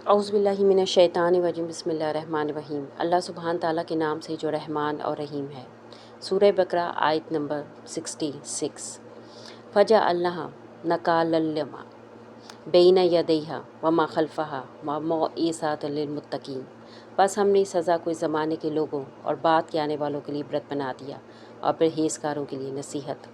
औज़ुबिल्लाहि मिनश्शैतानिर्रजीम बिस्मिल्लाहिर्रहमानिर्रहीम। अल्लाह सुब्हान ताला के नाम से जो रहमान और रहीम है। सूरह बकरा आयत नंबर 66। फ़जअल्नाहा नकालल्लमा बैना यदैहा व मा खल्फ़हा व मौइज़ातल लिलमुत्तक़ीन। बस हमने सज़ा को इस ज़माने के लोगों और बाद के आने वालों के लिए इबरत बना दिया और परहेज़गारों के लिए नसीहत।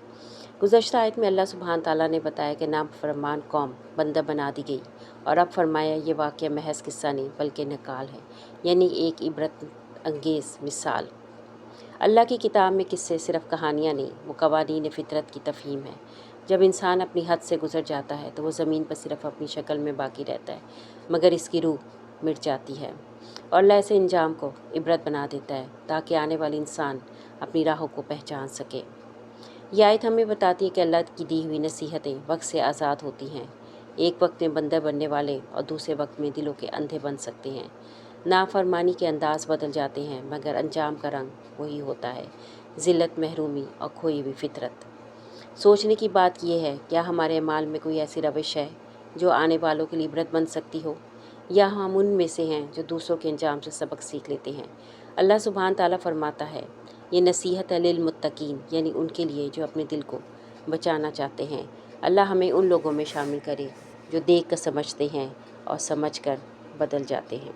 गुज़श्ता आयत में अल्लाह सुब्हान ताला ने बताया कि नाफरमान कौम बंदा बना दी गई, और अब फरमाया ये वाक़या महज़ किस्सा नहीं बल्कि नकाल है, यानी एक इबरत अंगेज़ मिसाल। अल्लाह की किताब में किस्से सिर्फ़ कहानियाँ नहीं, वो कवानीन फ़ितरत की तफ़हीम है। जब इंसान अपनी हद से गुज़र जाता है तो वो ज़मीन पर सिर्फ़ अपनी शक्ल में बाकी रहता है, मगर इसकी रूह मिट जाती है। और अल्लाह ऐसे अंजाम को इबरत बना देता है ताकि आने वाले इंसान अपनी राहों को पहचान सके। यह आयत हमें बताती है कि अल्लाह की दी हुई नसीहतें वक्त से आज़ाद होती हैं। एक वक्त में बंदर बनने वाले और दूसरे वक्त में दिलों के अंधे बन सकते हैं। नाफरमानी के अंदाज बदल जाते हैं, मगर अंजाम का रंग वही होता है, ज़िल्लत, महरूमी और खोई हुई फितरत। सोचने की बात यह है, क्या हमारे अमाल में कोई ऐसी रविश है जो आने वालों के लिए इबरत बन सकती हो, या हम उनमें से हैं जो दूसरों के अंजाम से सबक सीख लेते हैं। अल्लाह सुब्हान ताला फरमाता है, ये नसीहत है लिल मुत्तकीन, यानी उनके लिए जो अपने दिल को बचाना चाहते हैं। अल्लाह हमें उन लोगों में शामिल करे जो देख कर समझते हैं और समझ कर बदल जाते हैं।